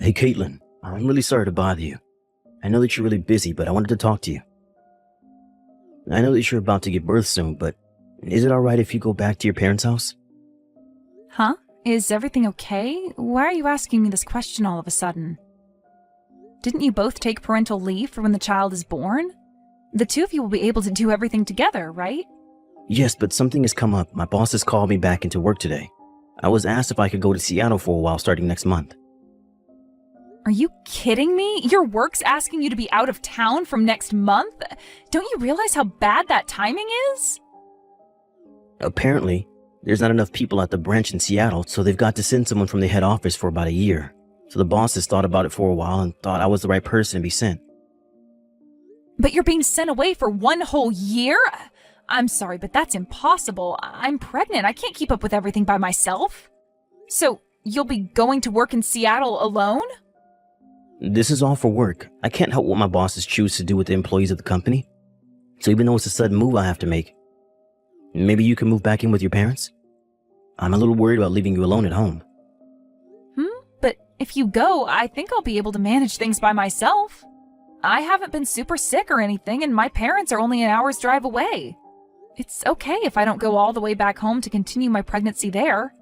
Hey, Caitlin, I'm really sorry to bother you. I know that you're really busy, but I wanted to talk to you. I know that you're about to give birth soon, but is it alright if you go back to your parents' house? Huh? Is everything okay? Why are you asking me this question all of a sudden? Didn't you both take parental leave for when the child is born? The two of you will be able to do everything together, right? Yes, but something has come up. My boss has called me back into work today. I was asked if I could go to Seattle for a while starting next month. Are you kidding me? Your work's asking you to be out of town from next month? Don't you realize how bad that timing is? Apparently, there's not enough people at the branch in Seattle, so they've got to send someone from the head office for about a year. So the boss has thought about it for a while and thought I was the right person to be sent. But you're being sent away for 1 whole year? I'm sorry, but that's impossible. I'm pregnant. I can't keep up with everything by myself. So, you'll be going to work in Seattle alone? This is all for work. I can't help what my bosses choose to do with the employees of the company. So even though it's a sudden move I have to make, maybe you can move back in with your parents? I'm a little worried about leaving you alone at home. But if you go, I think I'll be able to manage things by myself. I haven't been super sick or anything, and my parents are only an hour's drive away. It's okay if I don't go all the way back home to continue my pregnancy there.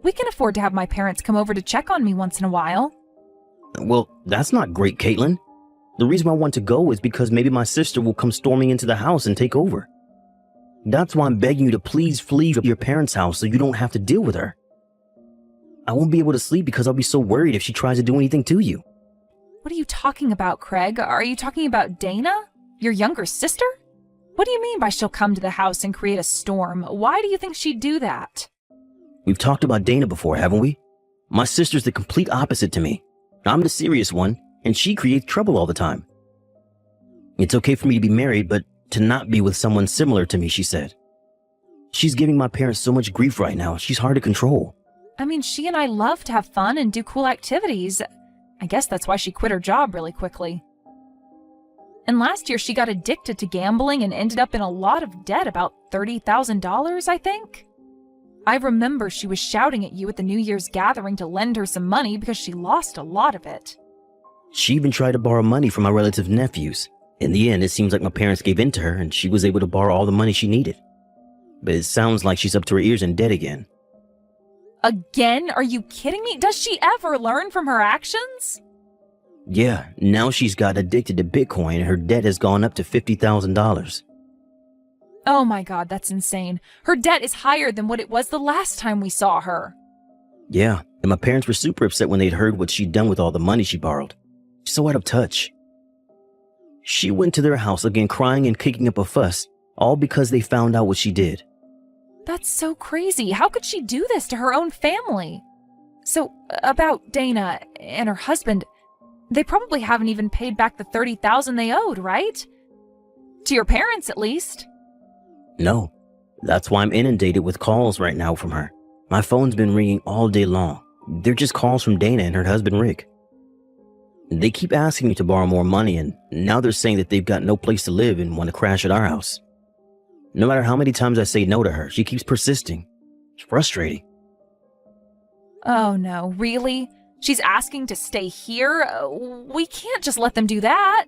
We can afford to have my parents come over to check on me once in a while. Well, that's not great, Caitlin. The reason I want to go is because maybe my sister will come storming into the house and take over. That's why I'm begging you to please flee your parents' house so you don't have to deal with her. I won't be able to sleep because I'll be so worried if she tries to do anything to you. What are you talking about, Craig? Are you talking about Dana? Your younger sister? What do you mean by she'll come to the house and create a storm? Why do you think she'd do that? We've talked about Dana before, haven't we? My sister's the complete opposite to me. I'm the serious one, and she creates trouble all the time. It's okay for me to be married, but to not be with someone similar to me, she said. She's giving my parents so much grief right now, she's hard to control. I mean, she and I love to have fun and do cool activities. I guess that's why she quit her job really quickly. And last year she got addicted to gambling and ended up in a lot of debt, about $30,000, I think. I remember she was shouting at you at the New Year's gathering to lend her some money because she lost a lot of it. She even tried to borrow money from my relative nephews. In the end, it seems like my parents gave in to her and she was able to borrow all the money she needed. But it sounds like she's up to her ears in debt again. Again? Are you kidding me? Does she ever learn from her actions? Yeah, now she's got addicted to Bitcoin and her debt has gone up to $50,000. Oh my god, that's insane. Her debt is higher than what it was the last time we saw her. Yeah, and my parents were super upset when they'd heard what she'd done with all the money she borrowed. She's so out of touch. She went to their house again crying and kicking up a fuss, all because they found out what she did. That's so crazy. How could she do this to her own family? So, about Dana and her husband, they probably haven't even paid back the $30,000 they owed, right? To your parents, at least. No, that's why I'm inundated with calls right now from her. My phone's been ringing all day long. They're just calls from Dana and her husband Rick. They keep asking me to borrow more money, and now they're saying that they've got no place to live and want to crash at our house. No matter how many times I say no to her, she keeps persisting. It's frustrating. Oh no, really? She's asking to stay here? We can't just let them do that.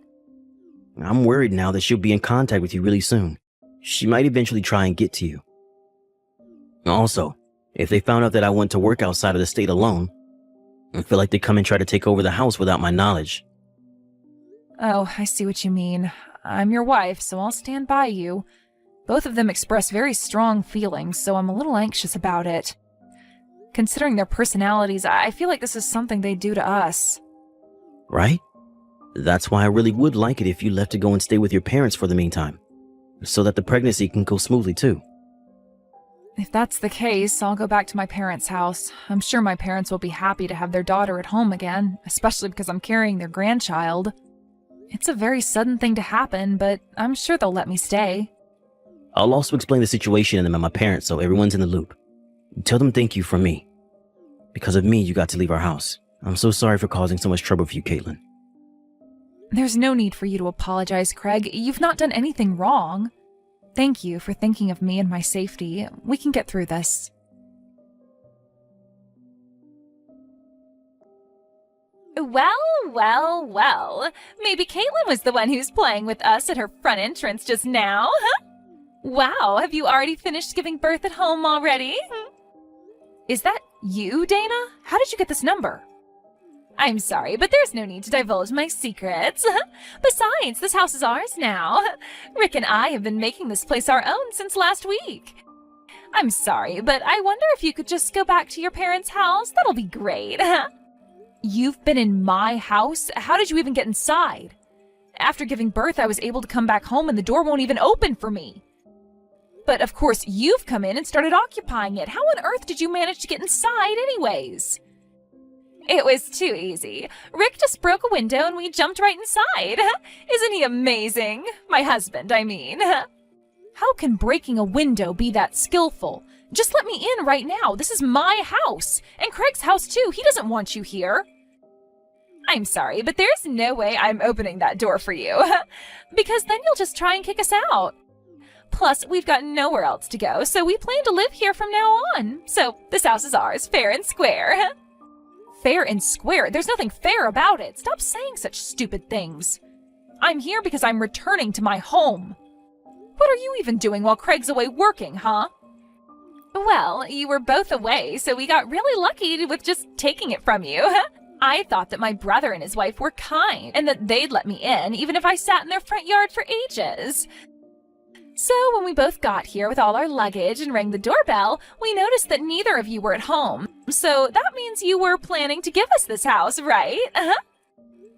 I'm worried now that she'll be in contact with you really soon. She might eventually try and get to you. Also, if they found out that I went to work outside of the state alone, I feel like they'd come and try to take over the house without my knowledge. Oh, I see what you mean. I'm your wife, so I'll stand by you. Both of them express very strong feelings, so I'm a little anxious about it. Considering their personalities, I feel like this is something they'd do to us. Right? That's why I really would like it if you left to go and stay with your parents for the meantime, so that the pregnancy can go smoothly too. If that's the case, I'll go back to my parents' house. I'm sure my parents will be happy to have their daughter at home again, especially because I'm carrying their grandchild. It's a very sudden thing to happen, but I'm sure they'll let me stay. I'll also explain the situation to them and my parents so everyone's in the loop. Tell them thank you from me. Because of me, you got to leave our house. I'm so sorry for causing so much trouble for you, Caitlin. There's no need for you to apologize, Craig. You've not done anything wrong. Thank you for thinking of me and my safety. We can get through this. Well, well, well. Maybe Caitlin was the one who's playing with us at her front entrance just now, huh? Wow, have you already finished giving birth at home already? Is that you, Dana? How did you get this number? I'm sorry, but there's no need to divulge my secrets. Besides, this house is ours now. Rick and I have been making this place our own since last week. I'm sorry, but I wonder if you could just go back to your parents' house. That'll be great. You've been in my house? How did you even get inside? After giving birth, I was able to come back home and the door won't even open for me. But of course, you've come in and started occupying it. How on earth did you manage to get inside anyways? It was too easy. Rick just broke a window and we jumped right inside. Isn't he amazing? My husband, I mean. How can breaking a window be that skillful? Just let me in right now. This is my house. And Craig's house too. He doesn't want you here. I'm sorry, but there's no way I'm opening that door for you. Because then you'll just try and kick us out. Plus, we've got nowhere else to go, so we plan to live here from now on. So this house is ours, fair and square. Fair and square? There's nothing fair about it. Stop saying such stupid things. I'm here because I'm returning to my home. What are you even doing while Craig's away working, huh? Well, you were both away, so we got really lucky with just taking it from you. I thought that my brother and his wife were kind, and that they'd let me in, even if I sat in their front yard for ages. So when we both got here with all our luggage and rang the doorbell, we noticed that neither of you were at home. So that means you were planning to give us this house, right?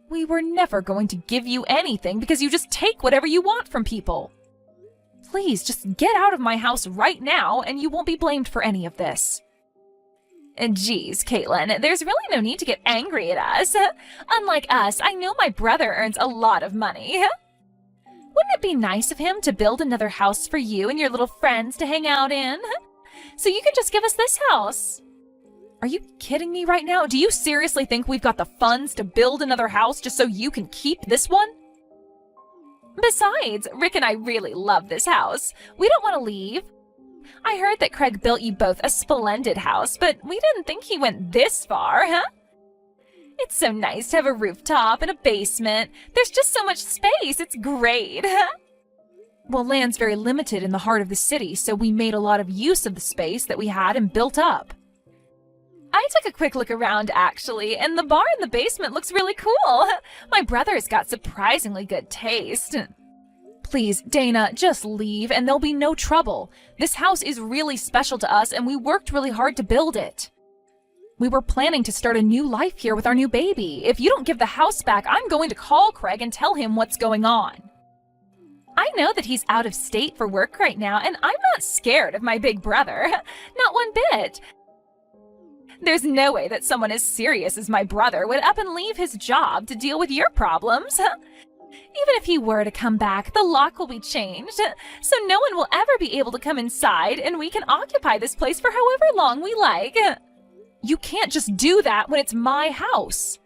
We were never going to give you anything because you just take whatever you want from people. Please, just get out of my house right now and you won't be blamed for any of this. And geez, Caitlin, there's really no need to get angry at us. Unlike us, I know my brother earns a lot of money. Wouldn't it be nice of him to build another house for you and your little friends to hang out in? So you can just give us this house. Are you kidding me right now? Do you seriously think we've got the funds to build another house just so you can keep this one? Besides, Rick and I really love this house. We don't want to leave. I heard that Craig built you both a splendid house, but we didn't think he went this far, huh? It's so nice to have a rooftop and a basement. There's just so much space. It's great. Well, land's very limited in the heart of the city, so we made a lot of use of the space that we had and built up. I took a quick look around, actually, and the bar in the basement looks really cool. My brother's got surprisingly good taste. Please, Dana, just leave and there'll be no trouble. This house is really special to us and we worked really hard to build it. We were planning to start a new life here with our new baby. If you don't give the house back, I'm going to call Craig and tell him what's going on. I know that he's out of state for work right now, and I'm not scared of my big brother. Not one bit. There's no way that someone as serious as my brother would up and leave his job to deal with your problems. Even if he were to come back, the lock will be changed, so no one will ever be able to come inside, and we can occupy this place for however long we like. You can't just do that when it's my house.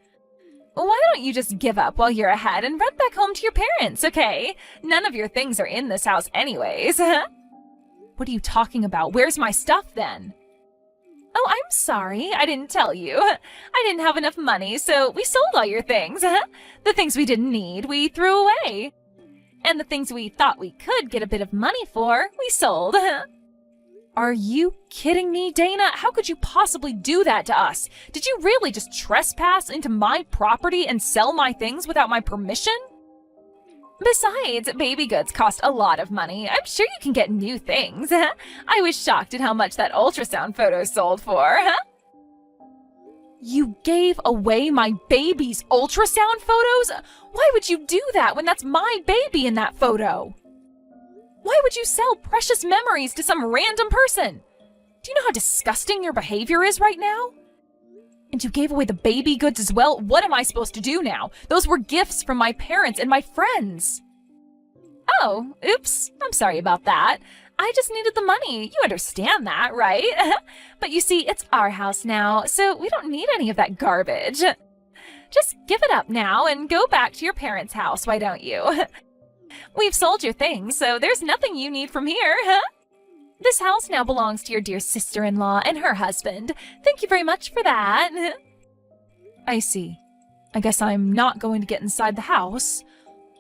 Why don't you just give up while you're ahead and run back home to your parents, okay? None of your things are in this house anyways. What are you talking about? Where's my stuff then? Oh, I'm sorry. I didn't tell you. I didn't have enough money, so we sold all your things. The things we didn't need, we threw away. And the things we thought we could get a bit of money for, we sold. Are you kidding me, Dana? How could you possibly do that to us? Did you really just trespass into my property and sell my things without my permission? Besides, baby goods cost a lot of money. I'm sure you can get new things. I was shocked at how much that ultrasound photo sold for. You gave away my baby's ultrasound photos? Why would you do that when that's my baby in that photo? Why would you sell precious memories to some random person? Do you know how disgusting your behavior is right now? And you gave away the baby goods as well? What am I supposed to do now? Those were gifts from my parents and my friends. Oh, oops. I'm sorry about that. I just needed the money. You understand that, right? But you see, it's our house now, so we don't need any of that garbage. Just give it up now and go back to your parents' house, why don't you? We've sold your things, so there's nothing you need from here, huh? This house now belongs to your dear sister-in-law and her husband. Thank you very much for that. I see. I guess I'm not going to get inside the house.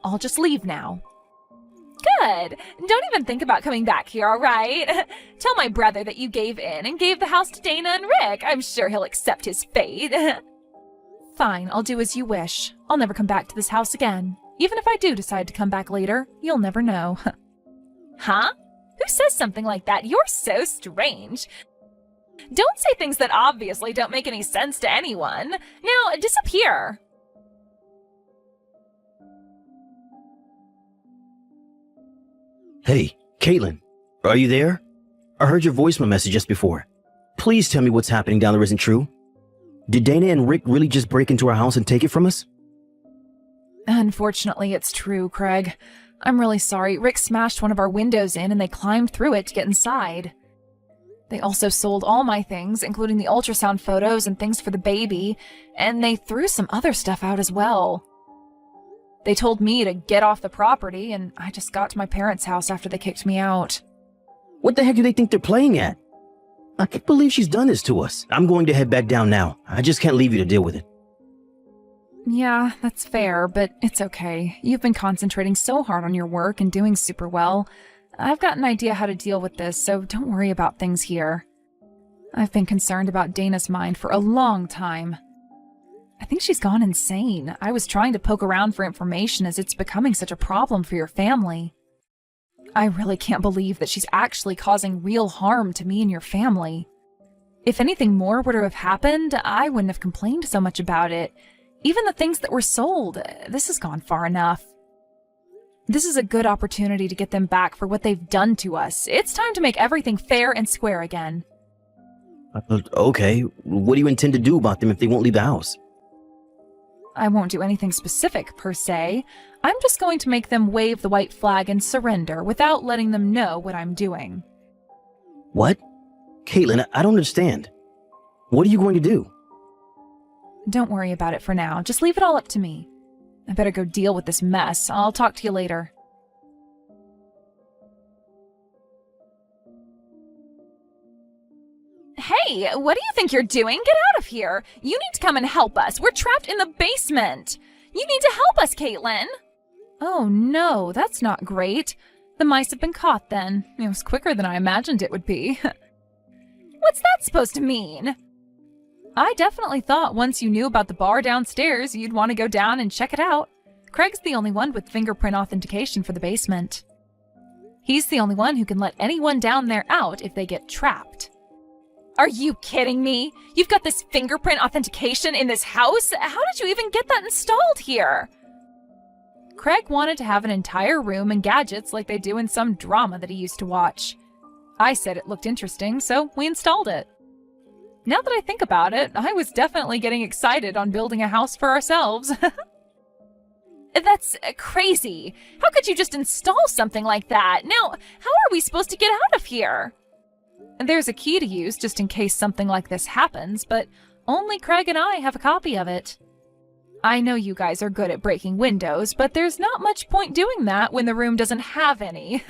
I'll just leave now. Good. Don't even think about coming back here, all right? Tell my brother that you gave in and gave the house to Dana and Rick. I'm sure he'll accept his fate. Fine, I'll do as you wish. I'll never come back to this house again. Even if I do decide to come back later, you'll never know. Huh? Who says something like that? You're so strange. Don't say things that obviously don't make any sense to anyone. Now, disappear. Hey, Caitlin, are you there? I heard your voicemail message just before. Please tell me what's happening down there isn't true. Did Dana and Rick really just break into our house and take it from us? Unfortunately, it's true, Craig. I'm really sorry. Rick smashed one of our windows in and they climbed through it to get inside. They also sold all my things, including the ultrasound photos and things for the baby, and they threw some other stuff out as well. They told me to get off the property, and I just got to my parents' house after they kicked me out. What the heck do they think they're playing at? I can't believe she's done this to us. I'm going to head back down now. I just can't leave you to deal with it. Yeah, that's fair, but it's okay. You've been concentrating so hard on your work and doing super well. I've got an idea how to deal with this, so don't worry about things here. I've been concerned about Dana's mind for a long time. I think she's gone insane. I was trying to poke around for information as it's becoming such a problem for your family. I really can't believe that she's actually causing real harm to me and your family. If anything more were to have happened, I wouldn't have complained so much about it. Even the things that were sold, this has gone far enough. This is a good opportunity to get them back for what they've done to us. It's time to make everything fair and square again. Okay, what do you intend to do about them if they won't leave the house? I won't do anything specific, per se. I'm just going to make them wave the white flag and surrender without letting them know what I'm doing. What? Caitlin, I don't understand. What are you going to do? Don't worry about it for now. Just leave it all up to me. I better go deal with this mess. I'll talk to you later. Hey, what do you think you're doing? Get out of here! You need to come and help us. We're trapped in the basement. You need to help us, Caitlin. Oh no, that's not great. The mice have been caught then. It was quicker than I imagined it would be. What's that supposed to mean? I definitely thought once you knew about the bar downstairs, you'd want to go down and check it out. Craig's the only one with fingerprint authentication for the basement. He's the only one who can let anyone down there out if they get trapped. Are you kidding me? You've got this fingerprint authentication in this house? How did you even get that installed here? Craig wanted to have an entire room and gadgets like they do in some drama that he used to watch. I said it looked interesting, so we installed it. Now that I think about it, I was definitely getting excited on building a house for ourselves. That's crazy. How could you just install something like that? Now, how are we supposed to get out of here? There's a key to use just in case something like this happens, but only Craig and I have a copy of it. I know you guys are good at breaking windows, but there's not much point doing that when the room doesn't have any.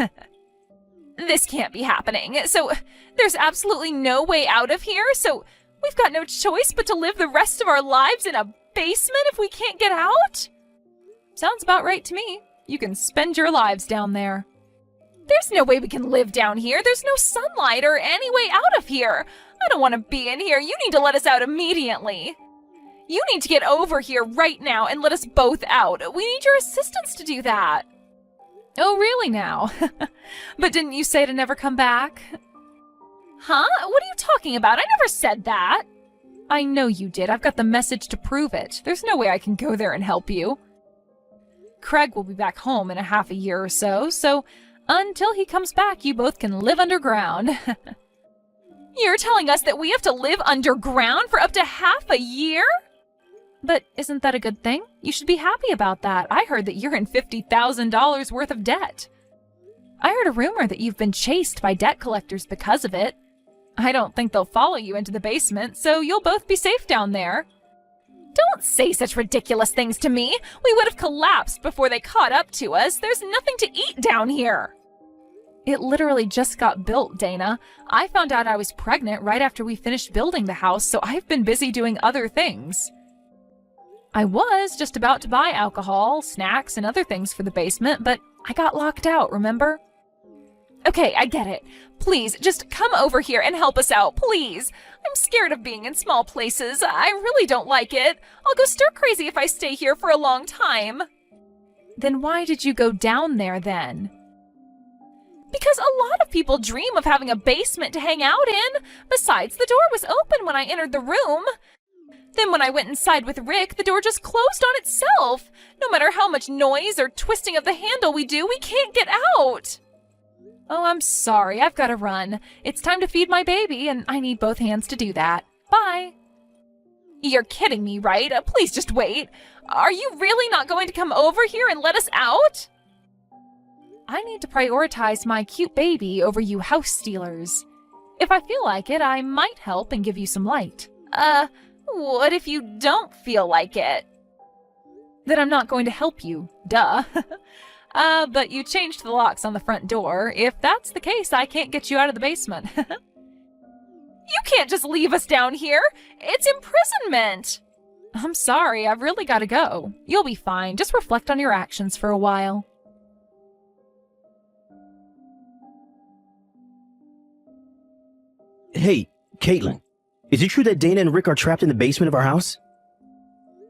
This can't be happening. So there's absolutely no way out of here, so we've got no choice but to live the rest of our lives in a basement if we can't get out? Sounds about right to me. You can spend your lives down there. There's no way we can live down here. There's no sunlight or any way out of here. I don't want to be in here. You need to let us out immediately. You need to get over here right now and let us both out. We need your assistance to do that. Oh, really now? But didn't you say to never come back? Huh? What are you talking about? I never said that. I know you did. I've got the message to prove it. There's no way I can go there and help you. Craig will be back home in a half a year or so, so until he comes back, you both can live underground. You're telling us that we have to live underground for up to half a year? But isn't that a good thing? You should be happy about that. I heard that you're in $50,000 worth of debt. I heard a rumor that you've been chased by debt collectors because of it. I don't think they'll follow you into the basement, so you'll both be safe down there. Don't say such ridiculous things to me. We would have collapsed before they caught up to us. There's nothing to eat down here. It literally just got built, Dana. I found out I was pregnant right after we finished building the house, so I've been busy doing other things. I was just about to buy alcohol, snacks, and other things for the basement, but I got locked out, remember? Okay, I get it. Please, just come over here and help us out, please. I'm scared of being in small places. I really don't like it. I'll go stir crazy if I stay here for a long time. Then why did you go down there then? Because a lot of people dream of having a basement to hang out in. Besides, the door was open when I entered the room. Then when I went inside with Rick, the door just closed on itself. No matter how much noise or twisting of the handle we do, we can't get out. Oh, I'm sorry. I've got to run. It's time to feed my baby, and I need both hands to do that. Bye. You're kidding me, right? Please just wait. Are you really not going to come over here and let us out? I need to prioritize my cute baby over you house stealers. If I feel like it, I might help and give you some light. What if you don't feel like it? Then I'm not going to help you. Duh. But you changed the locks on the front door. If that's the case, I can't get you out of the basement. You can't just leave us down here. It's imprisonment. I'm sorry, I've really got to go. You'll be fine. Just reflect on your actions for a while. Hey, Caitlin, is it true that Dana and Rick are trapped in the basement of our house?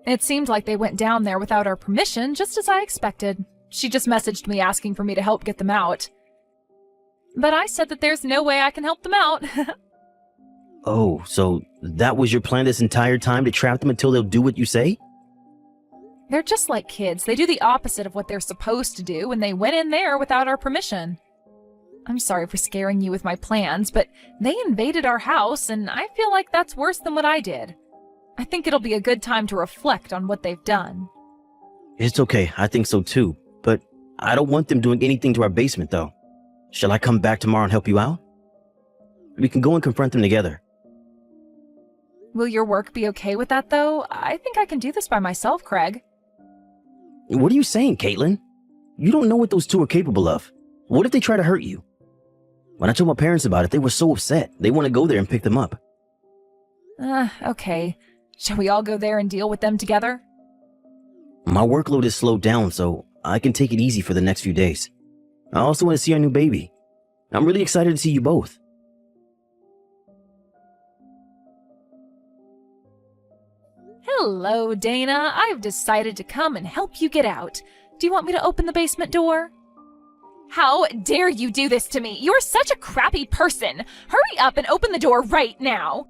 It seemed like they went down there without our permission, just as I expected. She just messaged me asking for me to help get them out. But I said that there's no way I can help them out. Oh, so that was your plan this entire time, to trap them until they'll do what you say? They're just like kids. They do the opposite of what they're supposed to do, and they went in there without our permission. I'm sorry for scaring you with my plans, but they invaded our house, and I feel like that's worse than what I did. I think it'll be a good time to reflect on what they've done. It's okay, I think so too, but I don't want them doing anything to our basement though. Shall I come back tomorrow and help you out? We can go and confront them together. Will your work be okay with that, though? I think I can do this by myself, Craig. What are you saying, Caitlin? You don't know what those two are capable of. What if they try to hurt you? When I told my parents about it, they were so upset. They want to go there and pick them up. Okay. Shall we all go there and deal with them together? My workload is slowed down, so I can take it easy for the next few days. I also want to see our new baby. I'm really excited to see you both. Hello, Dana. I've decided to come and help you get out. Do you want me to open the basement door? How dare you do this to me? You're such a crappy person. Hurry up and open the door right now.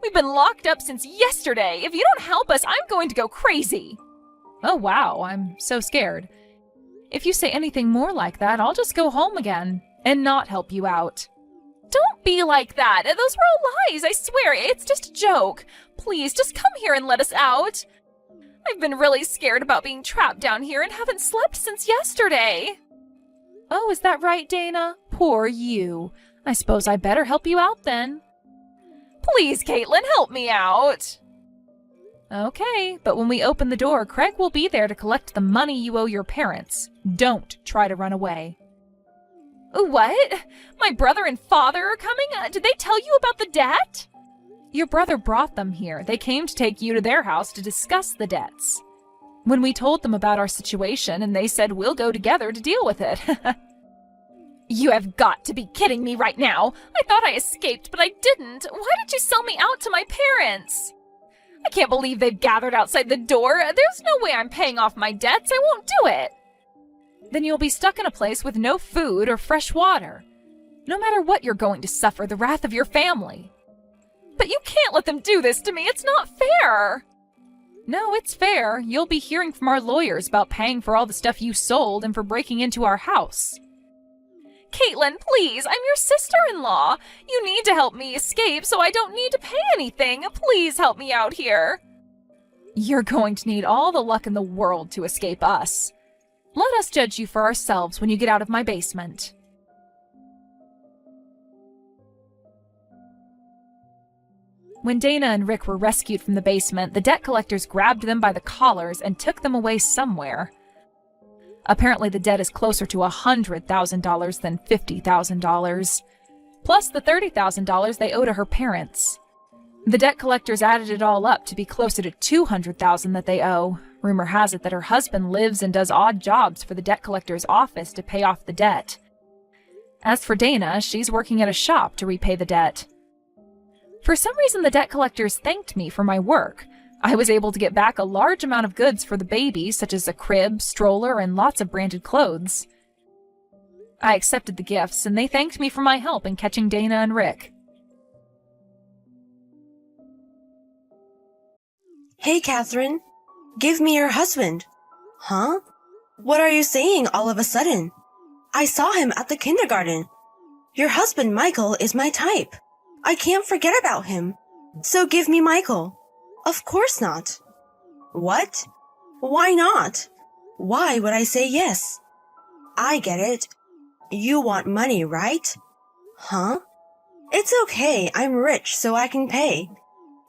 We've been locked up since yesterday. If you don't help us, I'm going to go crazy. Oh, wow. I'm so scared. If you say anything more like that, I'll just go home again and not help you out. Don't be like that. Those were all lies. I swear. It's just a joke. Please, just come here and let us out. I've been really scared about being trapped down here and haven't slept since yesterday. Oh, is that right, Dana? Poor you. I suppose I better help you out then. Please, Caitlin, help me out. Okay, but when we open the door, Craig will be there to collect the money you owe your parents. Don't try to run away. What? My brother and father are coming? Did they tell you about the debt? Your brother brought them here. They came to take you to their house to discuss the debts. When we told them about our situation, and they said we'll go together to deal with it. You have got to be kidding me right now. I thought I escaped, but I didn't. Why did you sell me out to my parents? I can't believe they've gathered outside the door. There's no way I'm paying off my debts. I won't do it. Then you'll be stuck in a place with no food or fresh water. No matter what, you're going to suffer the wrath of your family. But you can't let them do this to me. It's not fair. No, it's fair. You'll be hearing from our lawyers about paying for all the stuff you sold and for breaking into our house. Caitlin, please, I'm your sister-in-law. You need to help me escape so I don't need to pay anything. Please help me out here. You're going to need all the luck in the world to escape us. Let us judge you for ourselves when you get out of my basement. When Dana and Rick were rescued from the basement, the debt collectors grabbed them by the collars and took them away somewhere. Apparently the debt is closer to $100,000 than $50,000, plus the $30,000 they owe to her parents. The debt collectors added it all up to be closer to $200,000 that they owe. Rumor has it that her husband lives and does odd jobs for the debt collector's office to pay off the debt. As for Dana, she's working at a shop to repay the debt. For some reason, the debt collectors thanked me for my work. I was able to get back a large amount of goods for the baby, such as a crib, stroller, and lots of branded clothes. I accepted the gifts, and they thanked me for my help in catching Dana and Rick. Hey, Catherine. Give me your husband. Huh? What are you saying all of a sudden? I saw him at the kindergarten. Your husband, Michael, is my type. I can't forget about him. So give me Michael. Of course not. What? Why not? Why would I say yes? I get it. You want money, right? Huh? It's okay. I'm rich, so I can pay.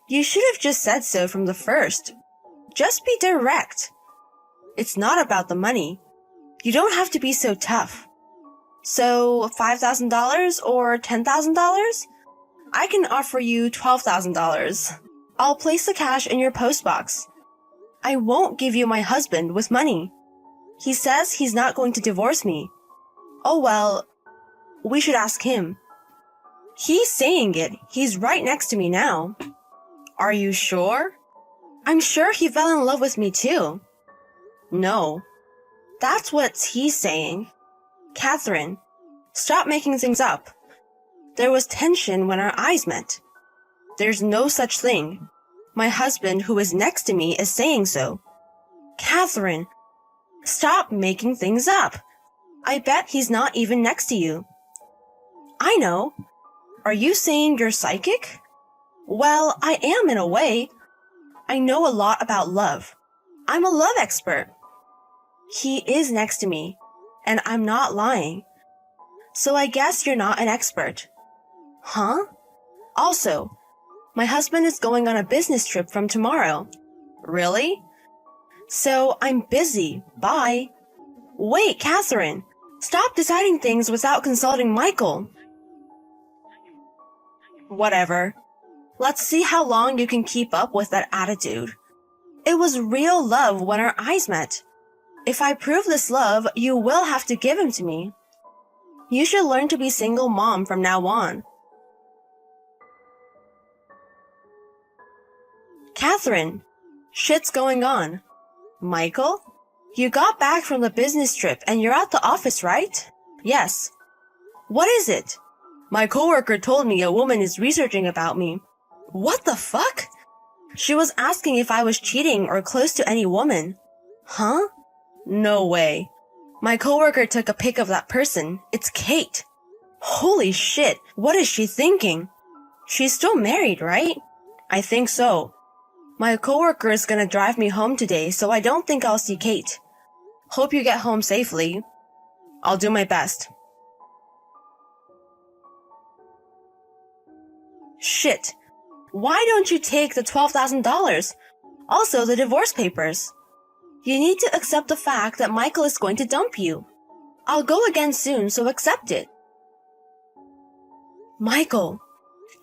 You should have just said so from the first. Just be direct. It's not about the money. You don't have to be so tough. So, $5,000 or $10,000? I can offer you $12,000. I'll place the cash in your postbox. I won't give you my husband with money. He says he's not going to divorce me. Oh well, we should ask him. He's saying it. He's right next to me now. Are you sure? I'm sure he fell in love with me too. No. That's what he's saying. Catherine, stop making things up. There was tension when our eyes met. There's no such thing. My husband, who is next to me, is saying so. Catherine, stop making things up. I bet he's not even next to you. I know. Are you saying you're psychic? Well, I am in a way. I know a lot about love. I'm a love expert. He is next to me, and I'm not lying. So I guess you're not an expert. Huh? Also, my husband is going on a business trip from tomorrow. Really? So I'm busy. Bye. Wait, Catherine. Stop deciding things without consulting Michael. Whatever. Let's see how long you can keep up with that attitude. It was real love when our eyes met. If I prove this love, you will have to give him to me. You should learn to be single mom from now on. Catherine, shit's going on. Michael? You got back from the business trip and you're at the office, right? Yes. What is it? My coworker told me a woman is researching about me. What the fuck? She was asking if I was cheating or close to any woman. Huh? No way. My coworker took a pic of that person. It's Kate. Holy shit, what is she thinking? She's still married, right? I think so. My coworker is gonna drive me home today, so I don't think I'll see Kate. Hope you get home safely. I'll do my best. Shit. Why don't you take the $12,000? Also, the divorce papers. You need to accept the fact that Michael is going to dump you. I'll go again soon, so accept it. Michael,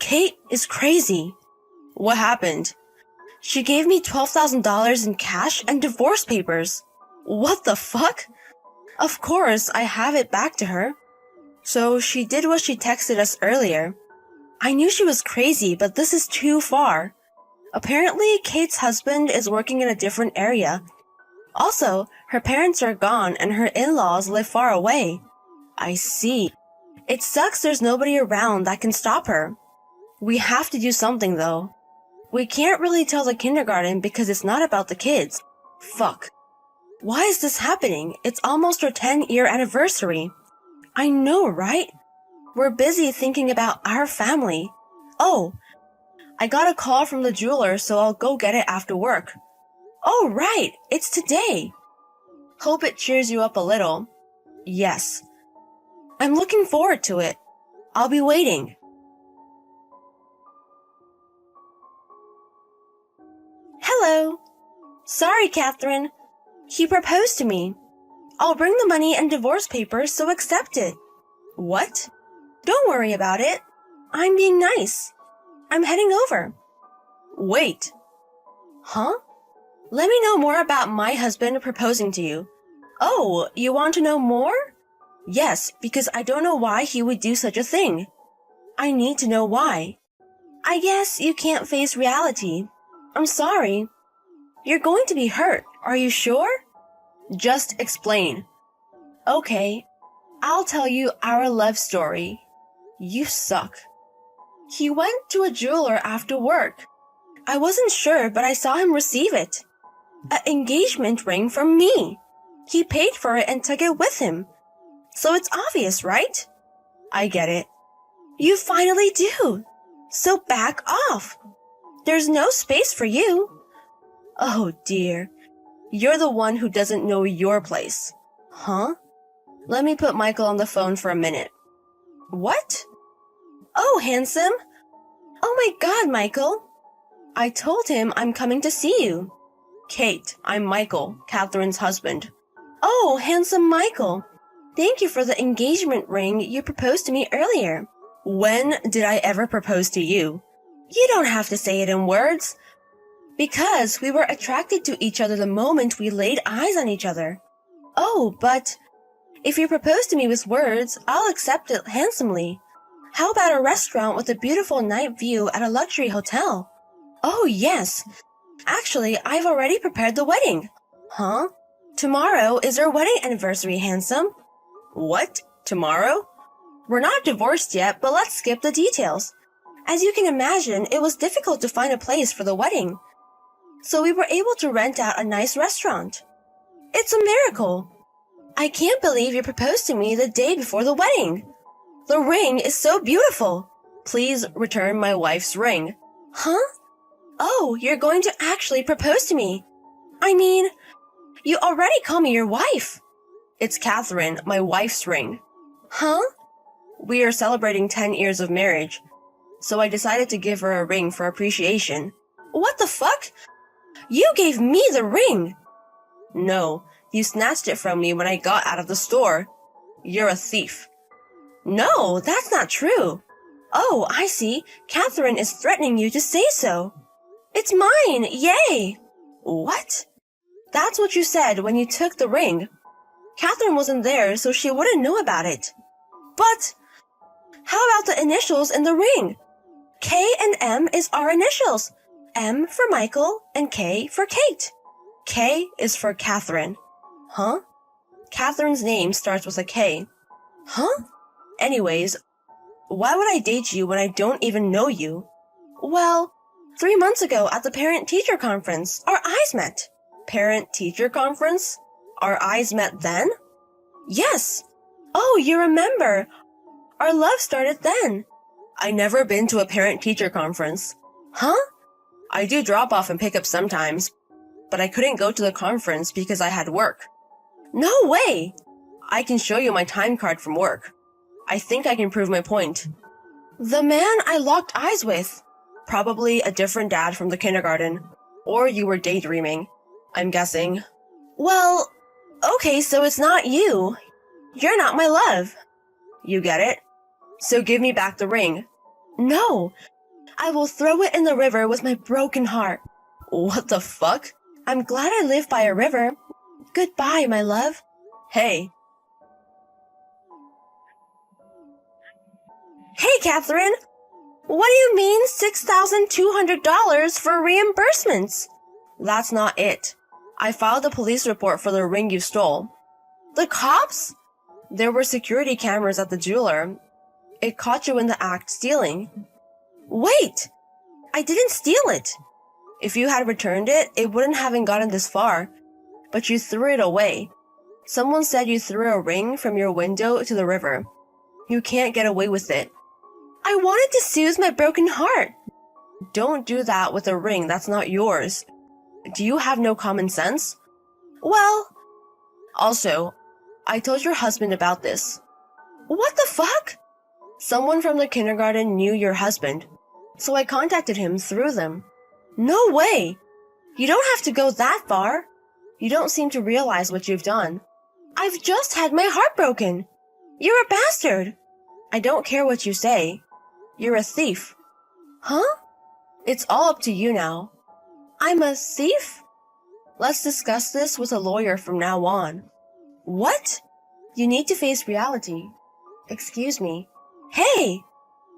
Kate is crazy. What happened? She gave me $12,000 in cash and divorce papers. What the fuck? Of course, I have it back to her. So she did what she texted us earlier. I knew she was crazy, but this is too far. Apparently, Kate's husband is working in a different area. Also, her parents are gone and her in-laws live far away. I see. It sucks there's nobody around that can stop her. We have to do something though. We can't really tell the kindergarten because it's not about the kids. Fuck. Why is this happening? It's almost our 10-year anniversary. I know, right? We're busy thinking about our family. Oh, I got a call from the jeweler, so I'll go get it after work. Oh, right. It's today. Hope it cheers you up a little. Yes. I'm looking forward to it. I'll be waiting. Hello. Sorry, Catherine. He proposed to me. I'll bring the money and divorce papers, so accept it. What? Don't worry about it. I'm being nice. I'm heading over. Wait. Huh? Let me know more about my husband proposing to you. Oh, you want to know more? Yes, because I don't know why he would do such a thing. I need to know why. I guess you can't face reality. I'm sorry. You're going to be hurt. Are you sure? Just explain. Okay, I'll tell you our love story. You suck. He went to a jeweler after work. I wasn't sure, but I saw him receive it. An engagement ring from me. He paid for it and took it with him. So it's obvious, right? I get it. You finally do. So back off. There's no space for you. Oh dear. You're the one who doesn't know your place. Huh? Let me put Michael on the phone for a minute. What? Oh, handsome. Oh my God, Michael. I told him I'm coming to see you. Kate, I'm Michael, Catherine's husband. Oh, handsome Michael. Thank you for the engagement ring you proposed to me earlier. When did I ever propose to you? You don't have to say it in words. Because we were attracted to each other the moment we laid eyes on each other. Oh, but if you propose to me with words, I'll accept it handsomely. How about a restaurant with a beautiful night view at a luxury hotel? Oh, yes. Actually, I've already prepared the wedding. Huh? Tomorrow is our wedding anniversary, handsome. What? Tomorrow? We're not divorced yet, but let's skip the details. As you can imagine, it was difficult to find a place for the wedding. So we were able to rent out a nice restaurant. It's a miracle. I can't believe you proposed to me the day before the wedding. The ring is so beautiful. Please return my wife's ring. Huh? Oh, you're going to actually propose to me. I mean, you already call me your wife. It's Catherine, my wife's ring. Huh? We are celebrating 10 years of marriage, so I decided to give her a ring for appreciation. What the fuck? You gave me the ring! No, you snatched it from me when I got out of the store. You're a thief. No, that's not true. Oh, I see. Catherine is threatening you to say so. It's mine! Yay! What? That's what you said when you took the ring. Catherine wasn't there, so she wouldn't know about it. But how about the initials in the ring? K and M is our initials. M for Michael and K for Kate. K is for Catherine. Huh? Catherine's name starts with a K. Huh? Anyways, why would I date you when I don't even know you? Well, 3 months ago at the parent-teacher conference, our eyes met. Parent-teacher conference? Our eyes met then? Yes. Oh, you remember. Our love started then. I never been to a parent-teacher conference. Huh? I do drop off and pick up sometimes, but I couldn't go to the conference because I had work. No way! I can show you my time card from work. I think I can prove my point. The man I locked eyes with. Probably a different dad from the kindergarten. Or you were daydreaming, I'm guessing. Well, okay, so it's not you. You're not my love. You get it? So give me back the ring. No, I will throw it in the river with my broken heart. What the fuck? I'm glad I live by a river. Goodbye, my love. Hey. Hey, Catherine. What do you mean $6,200 for reimbursements? That's not it. I filed a police report for the ring you stole. The cops? There were security cameras at the jeweler. It caught you in the act stealing. Wait! I didn't steal it. If you had returned it, it wouldn't have gotten this far. But you threw it away. Someone said you threw a ring from your window to the river. You can't get away with it. I wanted to soothe my broken heart. Don't do that with a ring that's not yours. Do you have no common sense? Well, also, I told your husband about this. What the fuck? Someone from the kindergarten knew your husband, so I contacted him through them. No way! You don't have to go that far. You don't seem to realize what you've done. I've just had my heart broken. You're a bastard. I don't care what you say. You're a thief. Huh? It's all up to you now. I'm a thief? Let's discuss this with a lawyer from now on. What? You need to face reality. Excuse me. Hey!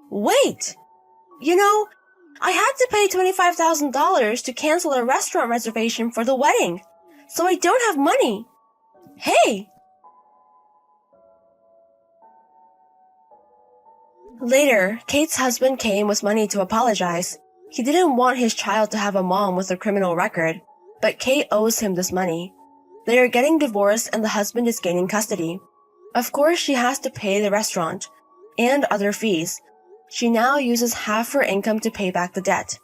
Wait! You know, I had to pay $25,000 to cancel a restaurant reservation for the wedding, so I don't have money. Hey! Later, Kate's husband came with money to apologize. He didn't want his child to have a mom with a criminal record, but Kate owes him this money. They are getting divorced and the husband is gaining custody. Of course, she has to pay the restaurant and other fees. She now uses half her income to pay back the debt.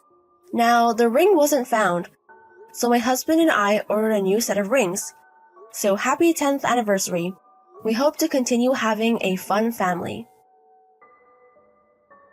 Now, the ring wasn't found, so my husband and I ordered a new set of rings. So happy 10th anniversary. We hope to continue having a fun family.